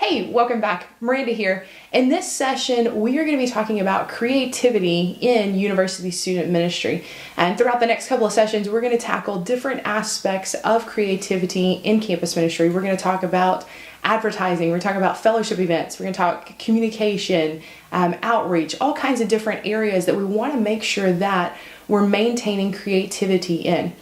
Hey, welcome back. Miranda here. In this session, we are going to be talking about creativity in university student ministry. And throughout the next couple of sessions, we're going to tackle different aspects of creativity in campus ministry. We're going to talk about advertising, we're talking about fellowship events, we're going to talk communication, outreach, all kinds of different areas that we want to make sure that we're maintaining creativity in.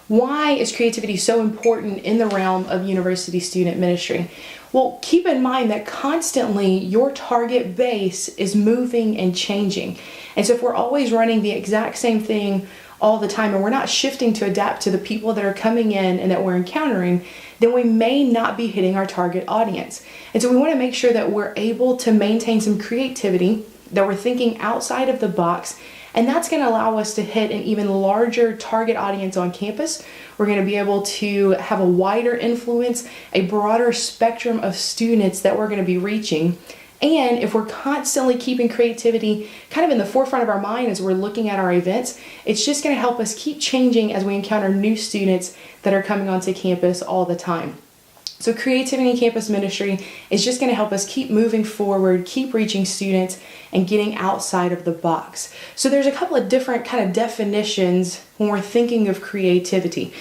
Why is creativity so important in the realm of university student ministry? Well, keep in mind that constantly your target base is moving and changing. And so if we're always running the exact same thing all the time and we're not shifting to adapt to the people that are coming in and that we're encountering, then we may not be hitting our target audience. And so we want to make sure that we're able to maintain some creativity, that we're thinking outside of the box, and that's going to allow us to hit an even larger target audience on campus. We're going to be able to have a wider influence, a broader spectrum of students that we're going to be reaching. And if we're constantly keeping creativity kind of in the forefront of our mind as we're looking at our events, it's just going to help us keep changing as we encounter new students that are coming onto campus all the time. So creativity in campus ministry is just going to help us keep moving forward, keep reaching students, and getting outside of the box. So there's a couple of different kind of definitions when we're thinking of creativity.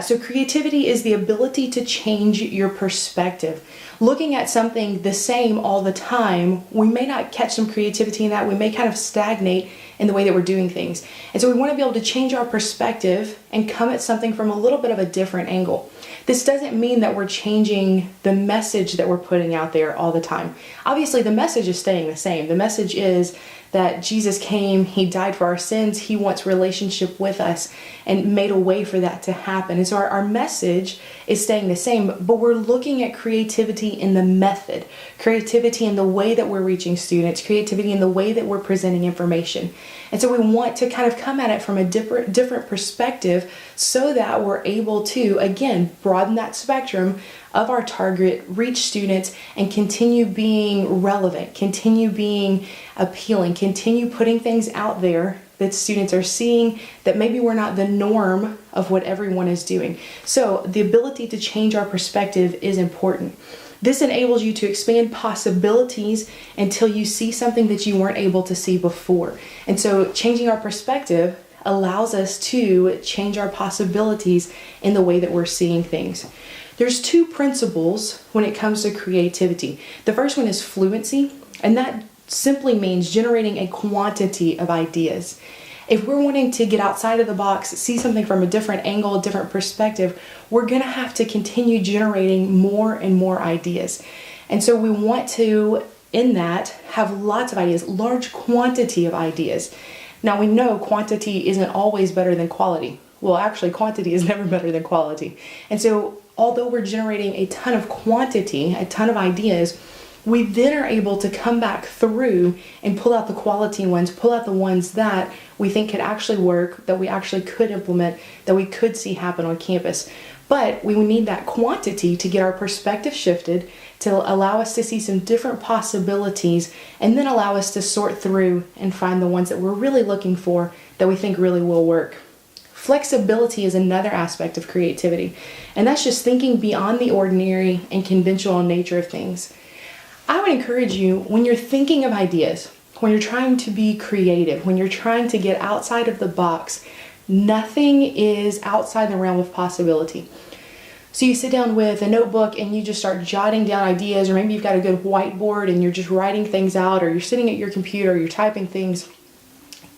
So creativity is the ability to change your perspective. Looking at something the same all the time, we may not catch some creativity in that. We may kind of stagnate in the way that we're doing things. And so we want to be able to change our perspective and come at something from a little bit of a different angle. This doesn't mean that we're changing the message that we're putting out there all the time. Obviously, the message is staying the same. The message is that Jesus came, He died for our sins, He wants relationship with us and made a way for that to happen. And so our message is staying the same, but we're looking at creativity in the method, creativity in the way that we're reaching students, creativity in the way that we're presenting information. And so we want to kind of come at it from a different perspective so that we're able to, again, broaden that spectrum of our target, reach students, and continue being relevant, continue being appealing, continue putting things out there that students are seeing that maybe we're not the norm of what everyone is doing. So the ability to change our perspective is important. This enables you to expand possibilities until you see something that you weren't able to see before. And so changing our perspective allows us to change our possibilities in the way that we're seeing things. There's two principles when it comes to creativity. The first one is fluency, and that simply means generating a quantity of ideas. If we're wanting to get outside of the box, see something from a different angle, a different perspective, we're going to have to continue generating more and more ideas. And so we want to, in that, have lots of ideas, large quantity of ideas. Now we know quantity isn't always better than quality. Well, actually, quantity is never better than quality. And so although we're generating a ton of quantity, a ton of ideas, we then are able to come back through and pull out the quality ones, pull out the ones that we think could actually work, that we actually could implement, that we could see happen on campus. But we need that quantity to get our perspective shifted, to allow us to see some different possibilities, and then allow us to sort through and find the ones that we're really looking for that we think really will work. Flexibility is another aspect of creativity, and that's just thinking beyond the ordinary and conventional nature of things. I would encourage you, when you're thinking of ideas, when you're trying to be creative, when you're trying to get outside of the box, nothing is outside the realm of possibility. So you sit down with a notebook and you just start jotting down ideas, or maybe you've got a good whiteboard and you're just writing things out, or you're sitting at your computer, you're typing things.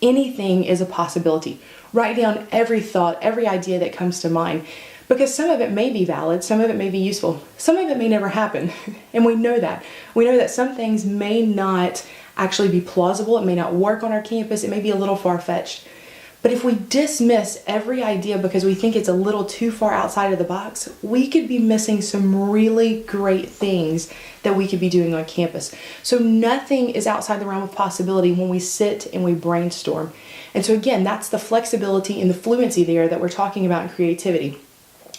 Anything is a possibility. Write down every thought, every idea that comes to mind. Because some of it may be valid, some of it may be useful, some of it may never happen. And we know that. We know that some things may not actually be plausible, it may not work on our campus, it may be a little far-fetched. But if we dismiss every idea because we think it's a little too far outside of the box, we could be missing some really great things that we could be doing on campus. So nothing is outside the realm of possibility when we sit and we brainstorm. And so again, that's the flexibility and the fluency there that we're talking about in creativity.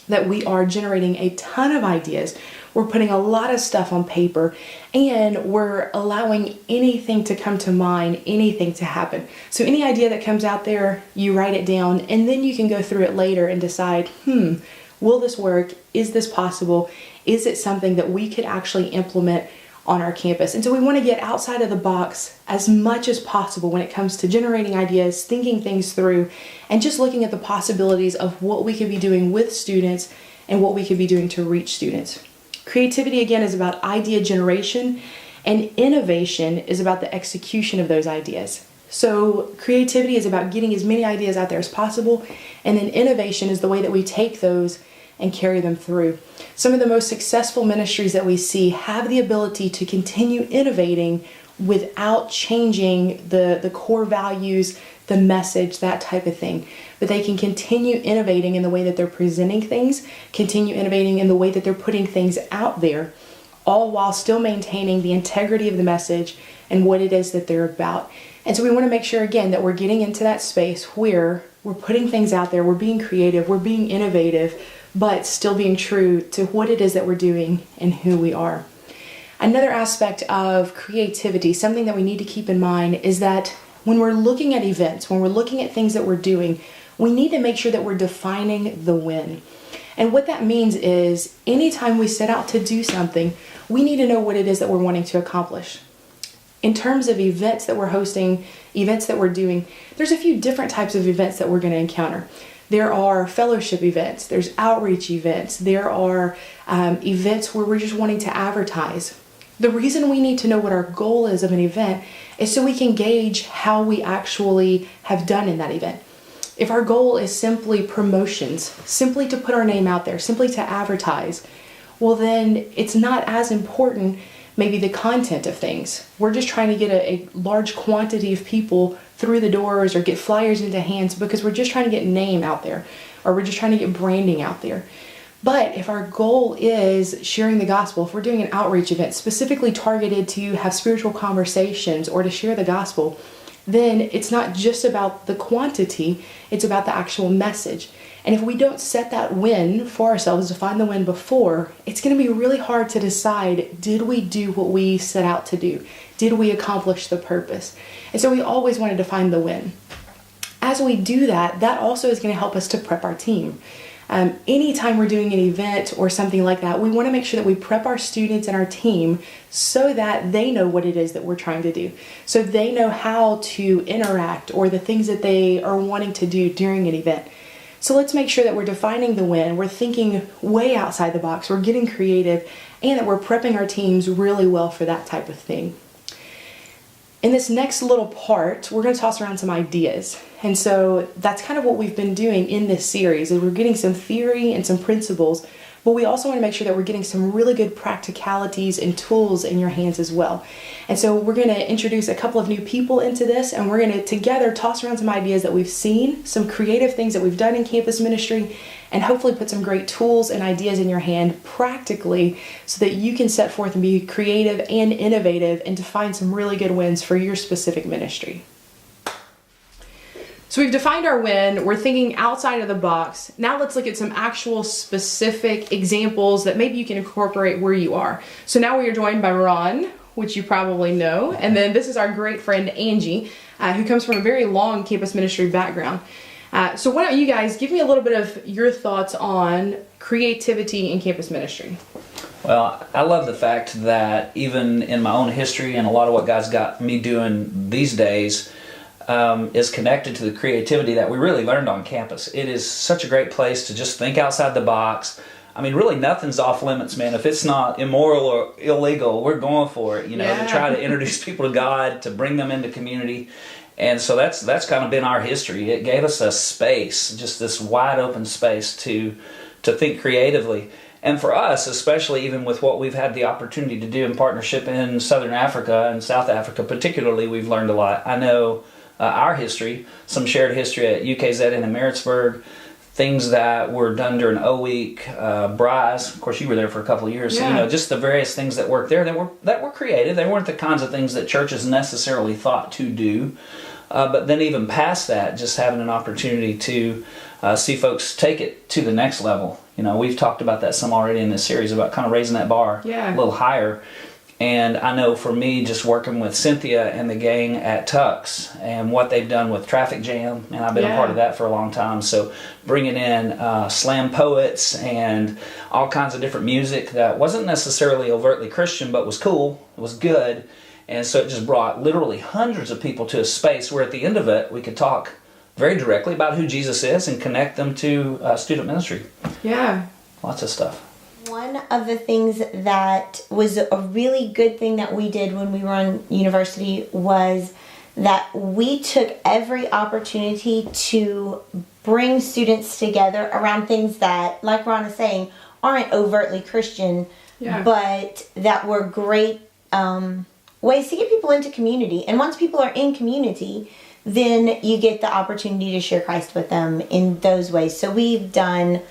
That we are generating a ton of ideas, we're putting a lot of stuff on paper, and we're allowing anything to come to mind, anything to happen. So any idea that comes out there, you write it down, and then you can go through it later and decide, will this work? Is this possible? Is it something that we could actually implement on our campus. And so we want to get outside of the box as much as possible when it comes to generating ideas, thinking things through, and just looking at the possibilities of what we could be doing with students and what we could be doing to reach students. Creativity, again, is about idea generation, and innovation is about the execution of those ideas. So creativity is about getting as many ideas out there as possible, and then innovation is the way that we take those and carry them through. Some of the most successful ministries that we see have the ability to continue innovating without changing the core values, the message, that type of thing. But they can continue innovating in the way that they're presenting things, continue innovating in the way that they're putting things out there, all while still maintaining the integrity of the message and what it is that they're about. And so we want to make sure, again, that we're getting into that space where we're putting things out there, we're being creative, we're being innovative, but still being true to what it is that we're doing and who we are. Another aspect of creativity, something that we need to keep in mind, is that when we're looking at events, when we're looking at things that we're doing, we need to make sure that we're defining the win. And what that means is anytime we set out to do something, we need to know what it is that we're wanting to accomplish. In terms of events that we're hosting, events that we're doing, there's a few different types of events that we're going to encounter. There are fellowship events, there's outreach events, there are events where we're just wanting to advertise. The reason we need to know what our goal is of an event is so we can gauge how we actually have done in that event. If our goal is simply promotions, simply to put our name out there, simply to advertise, well then it's not as important maybe the content of things. We're just trying to get a large quantity of people through the doors or get flyers into hands because we're just trying to get name out there, or we're just trying to get branding out there. But if our goal is sharing the gospel, if we're doing an outreach event specifically targeted to have spiritual conversations or to share the gospel, then it's not just about the quantity, it's about the actual message. And if we don't set that win for ourselves, define the win before, it's going to be really hard to decide, did we do what we set out to do? Did we accomplish the purpose? And so we always want to define the win. As we do that, that also is going to help us to prep our team. Anytime we're doing an event or something like that, we want to make sure that we prep our students and our team so that they know what it is that we're trying to do. So they know how to interact or the things that they are wanting to do during an event. So let's make sure that we're defining the win, we're thinking way outside the box, we're getting creative, and that we're prepping our teams really well for that type of thing. In this next little part, we're going to toss around some ideas. And so that's kind of what we've been doing in this series, is we're getting some theory and some principles, but we also want to make sure that we're getting some really good practicalities and tools in your hands as well. And so we're going to introduce a couple of new people into this, and we're going to together toss around some ideas that we've seen, some creative things that we've done in campus ministry, and hopefully put some great tools and ideas in your hand practically so that you can set forth and be creative and innovative and to find some really good wins for your specific ministry. So we've defined our win, we're thinking outside of the box. Now let's look at some actual specific examples that maybe you can incorporate where you are. So now we are joined by Ron, which you probably know, and then this is our great friend Angie, who comes from a very long campus ministry background. So why don't you guys give me a little bit of your thoughts on creativity in campus ministry? Well, I love the fact that even in my own history and a lot of what God's got me doing these days is connected to the creativity that we really learned on campus. It is such a great place to just think outside the box. I mean, really nothing's off limits, man. If it's not immoral or illegal, we're going for it, to try to introduce people to God, to bring them into community. And so that's kind of been our history. It gave us a space, just this wide open space to think creatively. And for us, especially even with what we've had the opportunity to do in partnership in Southern Africa and South Africa particularly, we've learned a lot. I know our history, some shared history at UKZ and in Maritzburg, things that were done during O Week, Bryce. Of course, you were there for a couple of years. Yeah. So, just the various things that worked there that were creative. They weren't the kinds of things that churches necessarily thought to do. But then even past that, just having an opportunity to see folks take it to the next level. We've talked about that some already in this series about kind of raising that bar a little higher. And I know for me, just working with Cynthia and the gang at Tux and what they've done with Traffic Jam, and I've been a part of that for a long time. So bringing in slam poets and all kinds of different music that wasn't necessarily overtly Christian, but was cool, it was good. And so it just brought literally hundreds of people to a space where at the end of it, we could talk very directly about who Jesus is and connect them to student ministry. Yeah. Lots of stuff. One of the things that was a really good thing that we did when we were on university was that we took every opportunity to bring students together around things that, like Ron is saying, aren't overtly Christian, but that were great ways to get people into community. And once people are in community, then you get the opportunity to share Christ with them in those ways. So we've done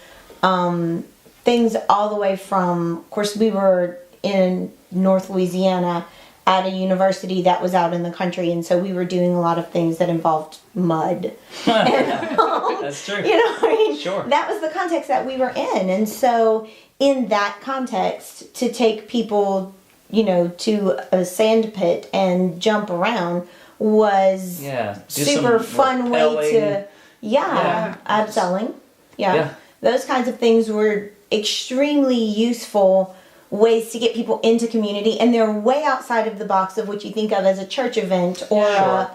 things all the way from, of course, we were in North Louisiana at a university that was out in the country, and so we were doing a lot of things that involved mud. And, That's true. You know, I mean, Sure. that was the context that we were in, and so in that context, to take people, you know, to a sand pit and jump around was super fun way to, abseiling. Yeah. Those kinds of things were extremely useful ways to get people into community, and they're way outside of the box of what you think of as a church event or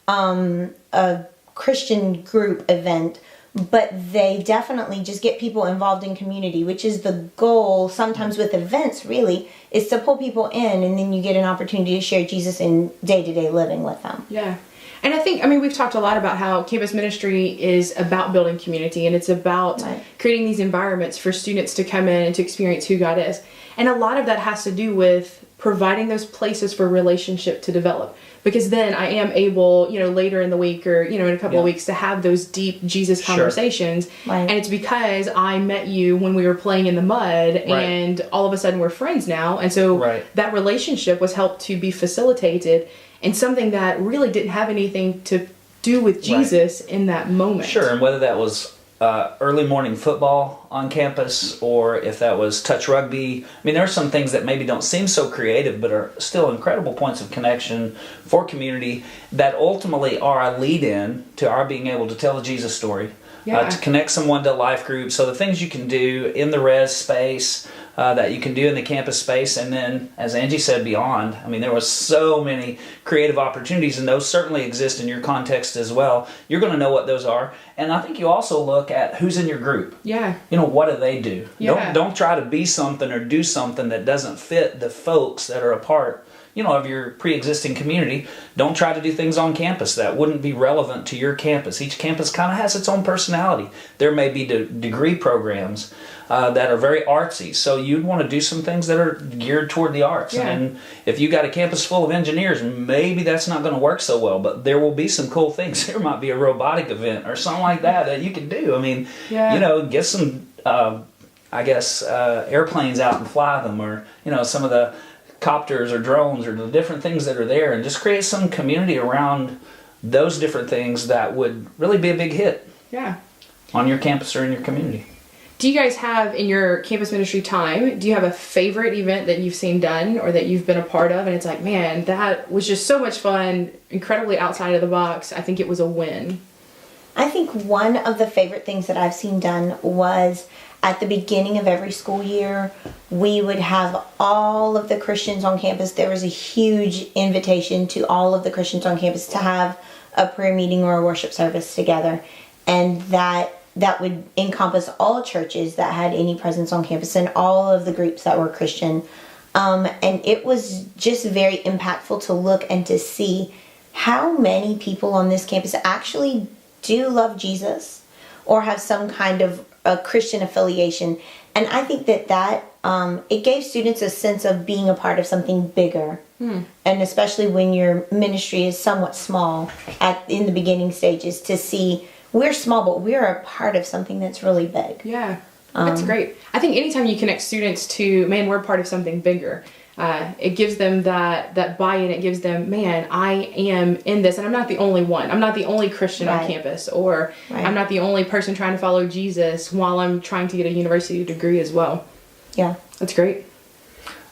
a Christian group event, but they definitely just get people involved in community, which is the goal sometimes with events, really, is to pull people in, and then you get an opportunity to share Jesus in day-to-day living with them. Yeah. And I think, I mean, we've talked a lot about how campus ministry is about building community, and it's about creating these environments for students to come in and to experience who God is. And a lot of that has to do with providing those places for relationship to develop. Because then I am able, you know, later in the week or, you know, in a couple of weeks to have those deep Jesus conversations. And it's because I met you when we were playing in the mud and all of a sudden we're friends now. And so that relationship was helped to be facilitated in something that really didn't have anything to do with Jesus in that moment. Sure, and whether that was early morning football on campus or if that was touch rugby. I mean, there are some things that maybe don't seem so creative but are still incredible points of connection for community that ultimately are a lead-in to our being able to tell the Jesus story, to connect someone to a life group. So the things you can do in the res space, that you can do in the campus space, and then, as Angie said, beyond. I mean, there were so many creative opportunities, and those certainly exist in your context as well. You're going to know what those are, and I think you also look at who's in your group. You know, what do they do? Don't try to be something or do something that doesn't fit the folks that are a part, you know, of your pre-existing community. Don't try to do things on campus that wouldn't be relevant to your campus. Each campus kind of has its own personality. There may be degree programs that are very artsy, so you'd want to do some things that are geared toward the arts. And if you got a campus full of engineers, maybe that's not going to work so well, but there will be some cool things. There might be a robotic event or something like that you can do. I mean, you know, get some airplanes out and fly them, or, you know, some of the copters or drones or the different things that are there, and just create some community around those different things that would really be a big hit on your campus or in your community. Do you guys have, in your campus ministry time, do you have a favorite event that you've seen done or that you've been a part of and it's like, man, that was just so much fun, incredibly outside of the box, I think it was a win? I think one of the favorite things that I've seen done was at the beginning of every school year, we would have all of the Christians on campus. There was a huge invitation to all of the Christians on campus to have a prayer meeting or a worship service together. And that would encompass all churches that had any presence on campus and all of the groups that were Christian. And it was just very impactful to look and to see how many people on this campus actually do love Jesus or have some kind of a Christian affiliation. And I think that it gave students a sense of being a part of something bigger. And especially when your ministry is somewhat small in the beginning stages, to see we're small, but we're a part of something that's really big. Yeah, that's great. I think anytime you connect students to, man, we're part of something bigger, it gives them that buy-in. It gives them, man, I am in this, and I'm not the only one. I'm not the only Christian on campus, or I'm not the only person trying to follow Jesus while I'm trying to get a university degree as well. Yeah. That's great.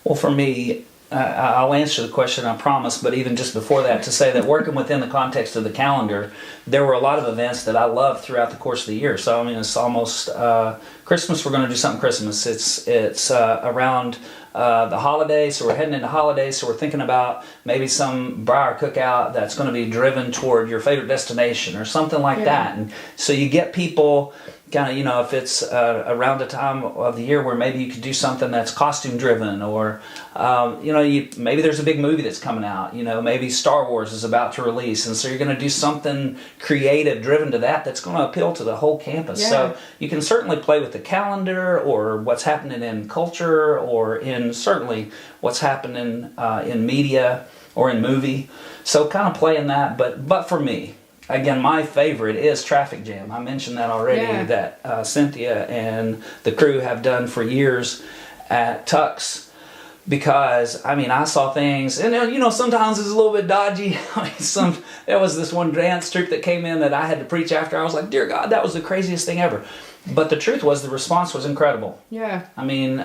Well, for me, I'll answer the question, I promise, but even just before that, to say that working within the context of the calendar, there were a lot of events that I loved throughout the course of the year. So, I mean, it's almost Christmas, we're going to do something Christmas. It's around the holidays, so we're heading into holidays, so we're thinking about maybe some Briar cookout that's going to be driven toward your favorite destination or something like that. And so you get people kind of, you know, if it's around a time of the year where maybe you could do something that's costume driven, or you know, maybe there's a big movie that's coming out, you know, maybe Star Wars is about to release, and so you're going to do something creative driven to that's going to appeal to the whole campus. So you can certainly play with the calendar or what's happening in culture, or in certainly what's happening in media or in movie. So kind of play in that, but for me, again, my favorite is Traffic Jam. I mentioned that already, that Cynthia and the crew have done for years at Tux, because, I mean, I saw things, and you know, sometimes it's a little bit dodgy. I mean, there was this one dance troupe that came in that I had to preach after. I was like, dear God, that was the craziest thing ever. But the truth was, the response was incredible. Yeah. I mean,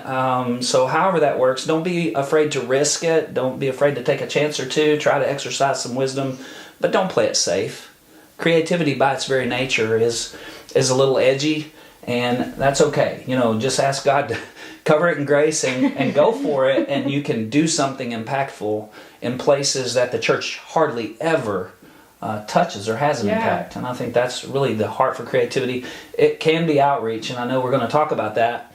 so however that works, don't be afraid to risk it. Don't be afraid to take a chance or two. Try to exercise some wisdom, but don't play it safe. Creativity by its very nature is a little edgy, and that's okay. You know, just ask God to cover it in grace and go for it, and you can do something impactful in places that the church hardly ever touches or has an impact. And I think that's really the heart for creativity. It can be outreach, and I know we're going to talk about that,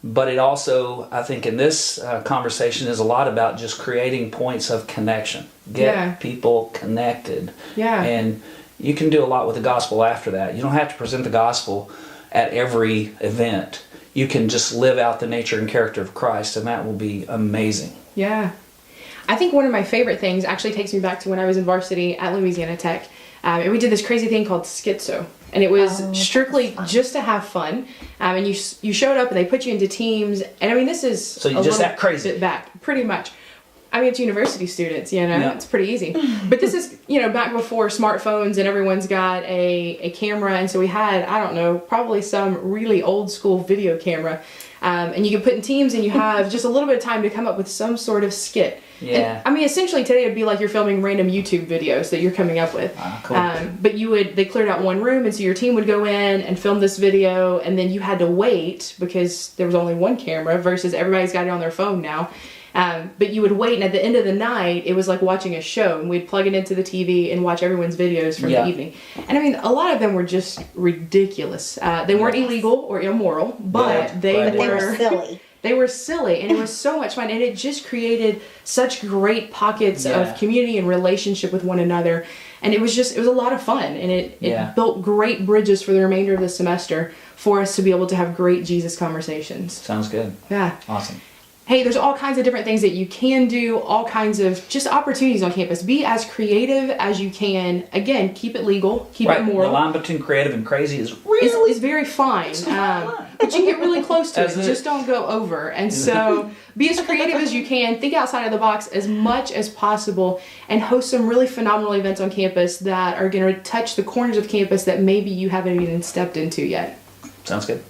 but it also, I think in this conversation, is a lot about just creating points of connection. Get people connected. And you can do a lot with the gospel after that. You don't have to present the gospel at every event. You can just live out the nature and character of Christ, and that will be amazing. Yeah. I think one of my favorite things actually takes me back to when I was in varsity at Louisiana Tech. And we did this crazy thing called Schizo. And it was strictly just to have fun. And you showed up and they put you into teams. And I mean, this is so you just act crazy. Bit back, pretty much. I mean, it's university students, you know, it's pretty easy. But this is, you know, back before smartphones and everyone's got a camera. And so we had, I don't know, probably some really old school video camera. And you can put in teams and you have just a little bit of time to come up with some sort of skit. And, I mean, essentially today it'd be like you're filming random YouTube videos that you're coming up with. Cool. But they cleared out one room, and so your team would go in and film this video, and then you had to wait because there was only one camera versus everybody's got it on their phone now. But you would wait, and at the end of the night, it was like watching a show, and we'd plug it into the TV and watch everyone's videos from the evening. And I mean, a lot of them were just ridiculous. They weren't illegal or immoral, but they were silly. They were silly, and it was so much fun, and it just created such great pockets of community and relationship with one another. And it was a lot of fun, and it built great bridges for the remainder of the semester for us to be able to have great Jesus conversations. Sounds good. Yeah. Awesome. Hey, there's all kinds of different things that you can do, all kinds of just opportunities on campus. Be as creative as you can. Again, keep it legal, keep it moral. The line between creative and crazy is really is very fine. But you can get really close to it. Just don't go over. And so be as creative as you can. Think outside of the box as much as possible, and host some really phenomenal events on campus that are going to touch the corners of campus that maybe you haven't even stepped into yet. Sounds good.